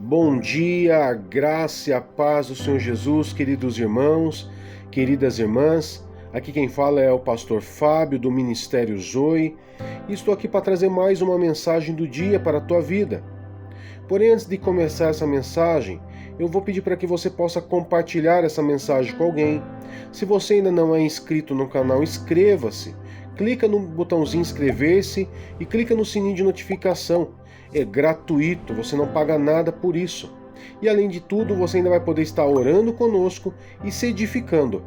Bom dia, a graça e a paz do Senhor Jesus, queridos irmãos, queridas irmãs. Aqui quem fala é o pastor Fábio do Ministério Zoe e estou aqui para trazer mais uma mensagem do dia para a tua vida. Porém, antes de começar essa mensagem, eu vou pedir para que você possa compartilhar essa mensagem com alguém. Se você ainda não é inscrito no canal, inscreva-se. Clica no botãozinho inscrever-se e clica no sininho de notificação. É gratuito, você não paga nada por isso. E além de tudo, você ainda vai poder estar orando conosco e se edificando.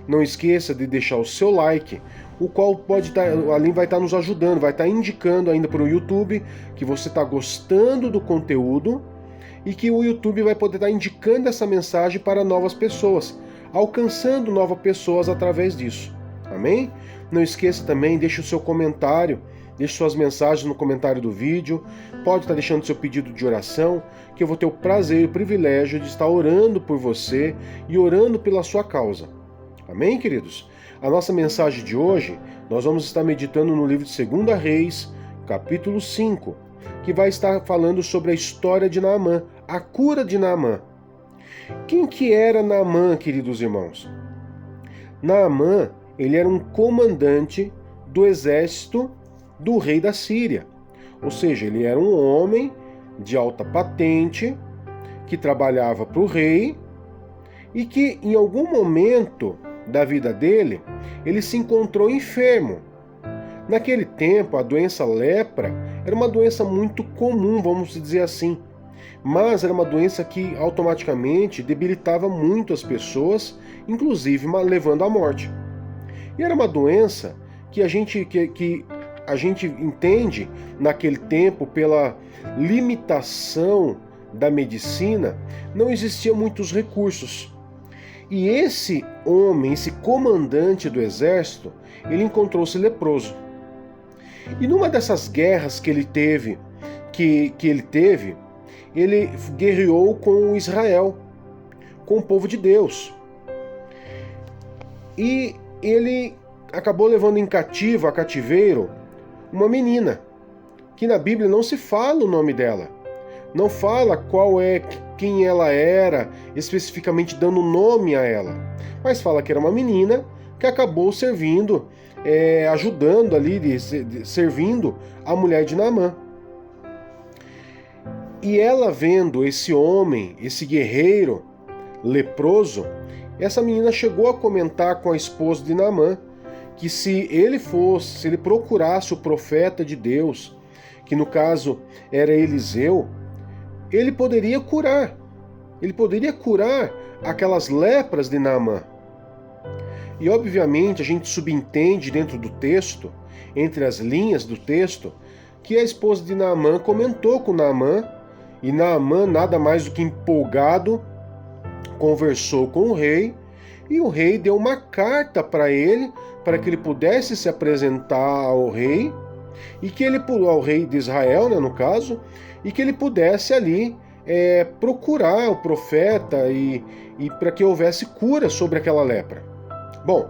Não esqueça de deixar o seu like, o qual pode estar, ali vai estar nos ajudando, vai estar indicando ainda para o YouTube que você está gostando do conteúdo e que o YouTube vai poder estar indicando essa mensagem para novas pessoas, alcançando novas pessoas através disso. Amém? Não esqueça também, deixe o seu comentário, deixe suas mensagens no comentário do vídeo, pode estar deixando seu pedido de oração, que eu vou ter o prazer e o privilégio de estar orando por você e orando pela sua causa. Amém, queridos? A nossa mensagem de hoje, nós vamos estar meditando no livro de 2 Reis, capítulo 5, que vai estar falando sobre a história de Naamã, a cura de Naamã. Quem que era Naamã, queridos irmãos? Naamã, ele era um comandante do exército do rei da Síria. Ou seja, ele era um homem de alta patente, que trabalhava para o rei e que em algum momento da vida dele, ele se encontrou enfermo. Naquele tempo, a doença lepra era uma doença muito comum, vamos dizer assim, mas era uma doença que automaticamente debilitava muito as pessoas, inclusive levando à morte. E era uma doença que a gente entende naquele tempo, pela limitação da medicina, não existiam muitos recursos. E esse homem, esse comandante do exército, ele encontrou-se leproso. E numa dessas guerras que ele teve, ele guerreou com Israel, com o povo de Deus. E ele acabou levando em cativeiro, uma menina, que na Bíblia não se fala o nome dela. Não fala quem ela era, especificamente dando nome a ela. Mas fala que era uma menina que acabou servindo, ajudando ali, servindo a mulher de Naamã. E ela vendo esse homem, esse guerreiro leproso, essa menina chegou a comentar com a esposa de Naamã que se ele procurasse o profeta de Deus, que no caso era Eliseu, ele poderia curar aquelas lepras de Naamã. E obviamente a gente subentende dentro do texto, entre as linhas do texto, que a esposa de Naamã comentou com Naamã, e Naamã, nada mais do que empolgado, conversou com o rei, e o rei deu uma carta para ele, para que ele pudesse se apresentar ao rei, e que ao rei de Israel, né, no caso, e que ele pudesse ali procurar o profeta e para que houvesse cura sobre aquela lepra. Bom,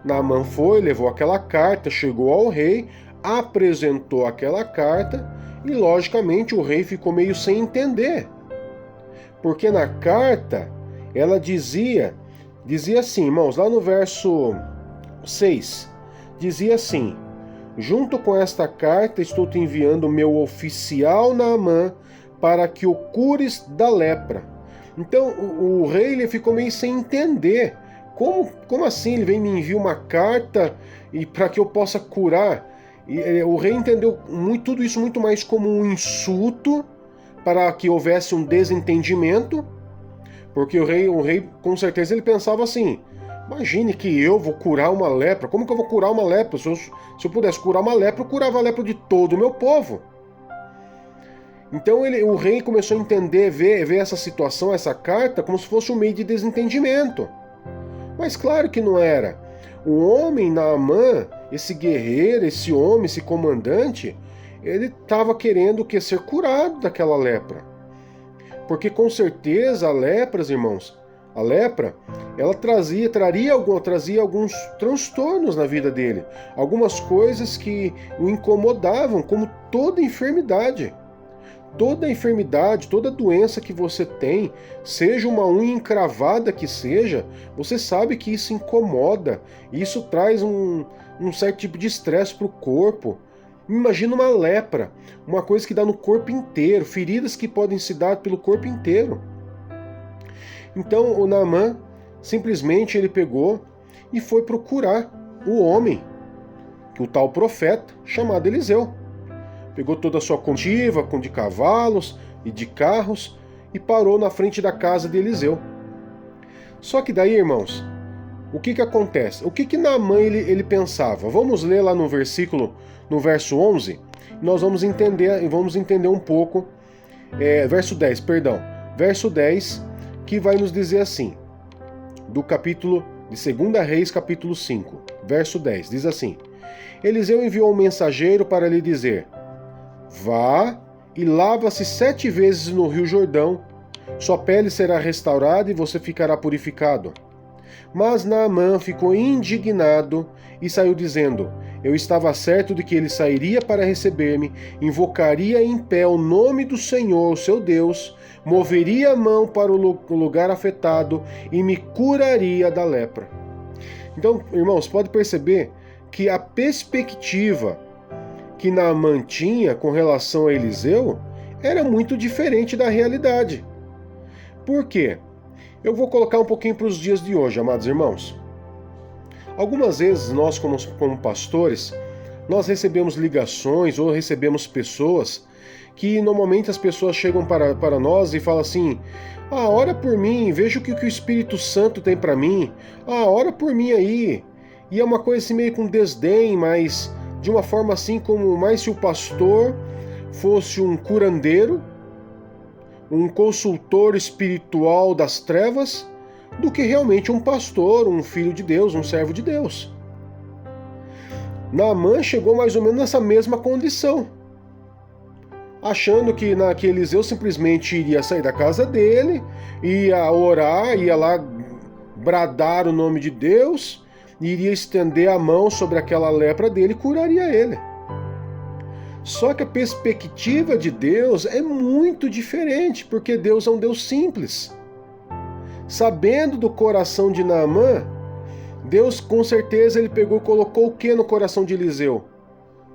Naamã levou aquela carta, chegou ao rei, apresentou aquela carta e logicamente o rei ficou meio sem entender. Porque na carta ela dizia assim, irmãos, lá no verso 6, dizia assim: junto com esta carta estou te enviando meu oficial Naamã para que o cures da lepra. Então o rei ele ficou meio sem entender. Como assim ele vem me enviar uma carta e para que eu possa curar? E o rei entendeu tudo isso muito mais como um insulto para que houvesse um desentendimento, porque o rei com certeza ele pensava assim: imagine que eu vou curar uma lepra. Como que eu vou curar uma lepra? Se eu pudesse curar uma lepra, eu curava a lepra de todo o meu povo. Então o rei começou a entender, ver essa situação, essa carta, como se fosse um meio de desentendimento. Mas claro que não era. O homem Naamã, esse guerreiro, esse homem, esse comandante, ele estava querendo ser curado daquela lepra. Porque com certeza a lepra, irmãos, a lepra, ela trazia alguns transtornos na vida dele. Algumas coisas que o incomodavam, como toda enfermidade. toda enfermidade, toda doença que você tem, seja uma unha encravada que seja, você sabe que isso incomoda, isso traz um certo tipo de estresse para o corpo. Imagina uma lepra, uma coisa que dá no corpo inteiro, feridas que podem se dar pelo corpo inteiro. Então o Naamã, simplesmente ele pegou e foi procurar o homem, o tal profeta, chamado Eliseu. Pegou toda a sua comitiva, de cavalos e de carros, e parou na frente da casa de Eliseu. Só que daí, irmãos, o que acontece? O que Naamã ele pensava? Vamos ler lá no verso 11, nós vamos entender um pouco, verso 10, que vai nos dizer assim, do capítulo de 2 Reis, capítulo 5, verso 10, diz assim: Eliseu enviou um mensageiro para lhe dizer: vá e lava-se 7 vezes no rio Jordão, sua pele será restaurada e você ficará purificado. Mas Naamã ficou indignado e saiu dizendo: eu estava certo de que ele sairia para receber-me, invocaria em pé o nome do Senhor, seu Deus, moveria a mão para o lugar afetado e me curaria da lepra. Então, irmãos, pode perceber que a perspectiva que Naamã tinha com relação a Eliseu era muito diferente da realidade. Por quê? Eu vou colocar um pouquinho para os dias de hoje, amados irmãos. Algumas vezes nós, como pastores, nós recebemos ligações ou recebemos pessoas que normalmente as pessoas chegam para nós e falam assim: ora por mim, veja o que o Espírito Santo tem para mim, ora por mim aí. E é uma coisa assim meio com desdém, mas de uma forma assim como mais se o pastor fosse um curandeiro, um consultor espiritual das trevas, do que realmente um pastor, um filho de Deus, um servo de Deus. Naamã chegou mais ou menos nessa mesma condição, achando que Eliseu simplesmente iria sair da casa dele, ia orar, ia lá bradar o nome de Deus, iria estender a mão sobre aquela lepra dele e curaria ele. Só que a perspectiva de Deus é muito diferente, porque Deus é um Deus simples. Sabendo do coração de Naamã, Deus com certeza ele pegou e colocou o que no coração de Eliseu?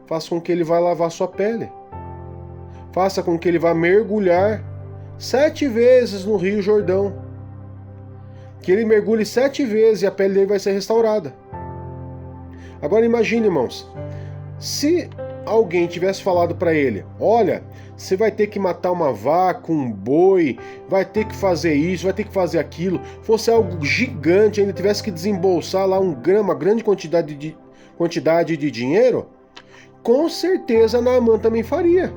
Faça com que ele vá lavar sua pele. Faça com que ele vá mergulhar 7 vezes no rio Jordão. Que ele mergulhe 7 vezes e a pele dele vai ser restaurada. Agora imagine, irmãos, se alguém tivesse falado para ele: olha, você vai ter que matar uma vaca, um boi, vai ter que fazer isso, vai ter que fazer aquilo, fosse algo gigante, ainda tivesse que desembolsar lá uma grande quantidade de dinheiro, com certeza Naamã também faria.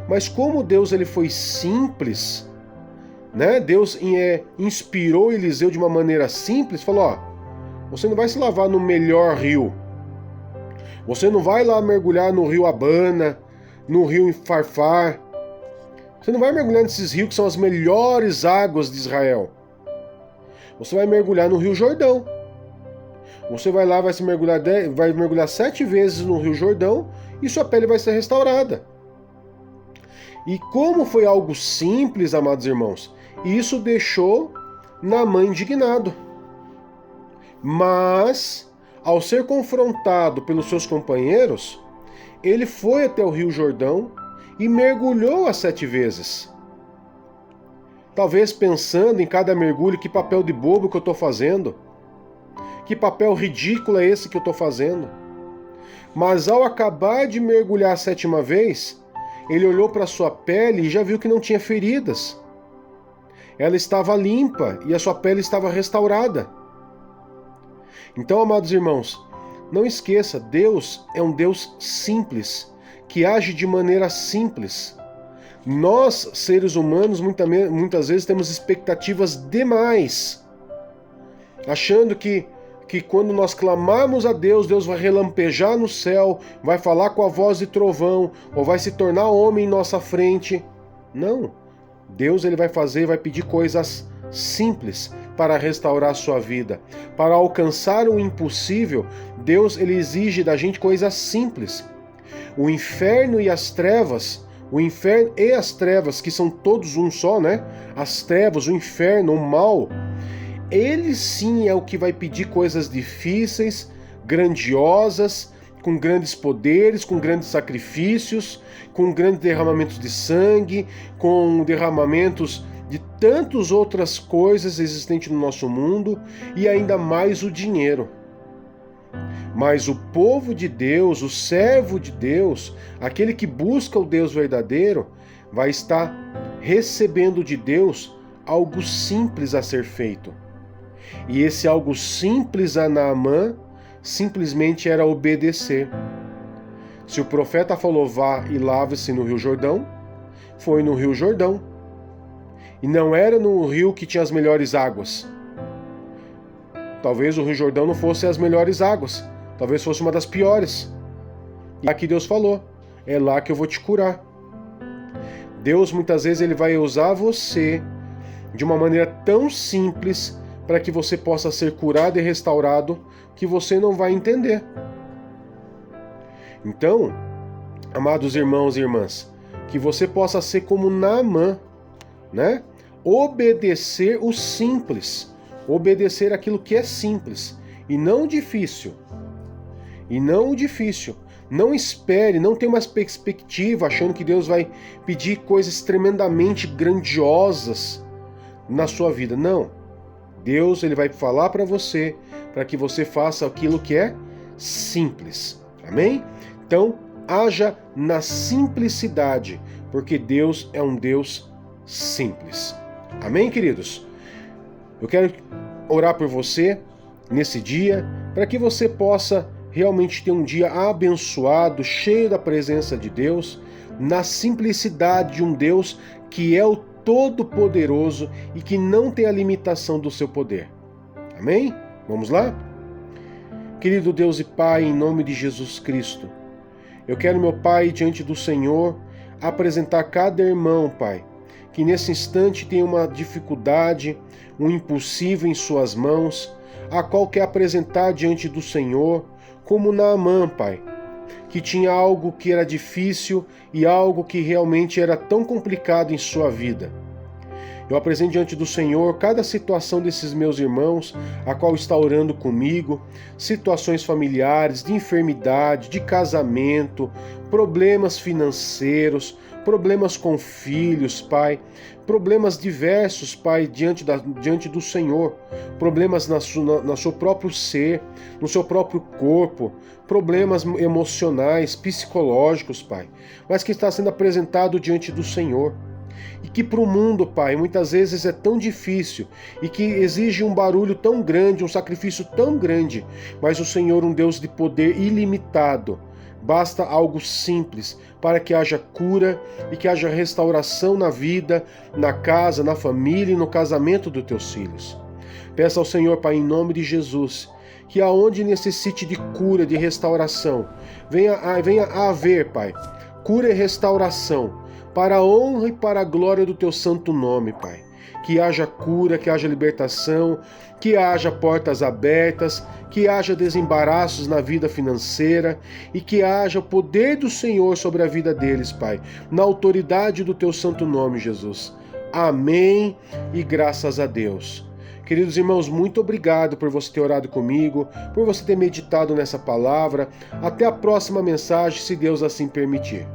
Mas como Deus ele foi simples, né? Deus inspirou Eliseu de uma maneira simples, falou: você não vai se lavar no melhor rio, você não vai lá mergulhar no rio Abana, no rio Farfar, você não vai mergulhar nesses rios que são as melhores águas de Israel. Você vai mergulhar no rio Jordão. Você vai lá, vai mergulhar 7 vezes no rio Jordão e sua pele vai ser restaurada. E como foi algo simples, amados irmãos, isso deixou Naamã indignado. Mas, ao ser confrontado pelos seus companheiros, ele foi até o rio Jordão e mergulhou as 7 vezes. Talvez pensando em cada mergulho: que papel de bobo que eu estou fazendo, que papel ridículo é esse que eu estou fazendo. Mas ao acabar de mergulhar a 7ª vez, ele olhou para sua pele e já viu que não tinha feridas. Ela estava limpa e a sua pele estava restaurada. Então, amados irmãos, não esqueça, Deus é um Deus simples, que age de maneira simples. Nós, seres humanos, muitas vezes temos expectativas demais, achando que quando nós clamarmos a Deus, Deus vai relampejar no céu, vai falar com a voz de trovão, ou vai se tornar homem em nossa frente. Não. Deus ele vai pedir coisas simples para restaurar a sua vida. Para alcançar o impossível, Deus ele exige da gente coisas simples. O inferno e as trevas, O inferno e as trevas, que são todos um só, né? As trevas, o inferno, o mal, ele sim é o que vai pedir coisas difíceis, grandiosas, com grandes poderes, com grandes sacrifícios, com grandes derramamentos de sangue, com derramamentos de tantas outras coisas existentes no nosso mundo e ainda mais o dinheiro. Mas o povo de Deus, o servo de Deus, aquele que busca o Deus verdadeiro, vai estar recebendo de Deus algo simples a ser feito. E esse algo simples a Naamã simplesmente era obedecer. Se o profeta falou vá e lave-se no Rio Jordão, foi no Rio Jordão. E não era no rio que tinha as melhores águas. Talvez o Rio Jordão não fosse as melhores águas. Talvez fosse uma das piores. E aqui Deus falou, é lá que eu vou te curar. Deus muitas vezes ele vai usar você de uma maneira tão simples para que você possa ser curado e restaurado que você não vai entender. Então, amados irmãos e irmãs, que você possa ser como Naamã, né? Obedecer o simples, obedecer aquilo que é simples e não difícil. E não o difícil. Não espere, não tenha uma perspectiva achando que Deus vai pedir coisas tremendamente grandiosas na sua vida. Não. Deus ele vai falar para você, para que você faça aquilo que é simples. Amém? Então, haja na simplicidade, porque Deus é um Deus simples. Amém, queridos? Eu quero orar por você nesse dia, para que você possa realmente ter um dia abençoado, cheio da presença de Deus, na simplicidade de um Deus que é o Todo-Poderoso e que não tem a limitação do seu poder. Amém? Vamos lá? Querido Deus e Pai, em nome de Jesus Cristo, eu quero, meu Pai, diante do Senhor, apresentar cada irmão, Pai, que nesse instante tem uma dificuldade, um impossível em suas mãos, a qual quer apresentar diante do Senhor, como Naamã, Pai, que tinha algo que era difícil e algo que realmente era tão complicado em sua vida. Eu apresento diante do Senhor cada situação desses meus irmãos, a qual está orando comigo, situações familiares, de enfermidade, de casamento, problemas financeiros, problemas com filhos, Pai, problemas diversos, Pai, diante do Senhor, problemas no seu próprio ser, no seu próprio corpo, problemas emocionais, psicológicos, Pai, mas que está sendo apresentado diante do Senhor. E que para o mundo, Pai, muitas vezes é tão difícil e que exige um barulho tão grande, um sacrifício tão grande, mas o Senhor, um Deus de poder ilimitado, basta algo simples para que haja cura e que haja restauração na vida, na casa, na família e no casamento dos teus filhos. Peça ao Senhor, Pai, em nome de Jesus, que aonde necessite de cura, de restauração, venha a haver, Pai, cura e restauração, para a honra e para a glória do teu santo nome, Pai. Que haja cura, que haja libertação, que haja portas abertas, que haja desembaraços na vida financeira e que haja o poder do Senhor sobre a vida deles, Pai, na autoridade do teu santo nome, Jesus. Amém e graças a Deus. Queridos irmãos, muito obrigado por você ter orado comigo, por você ter meditado nessa palavra. Até a próxima mensagem, se Deus assim permitir.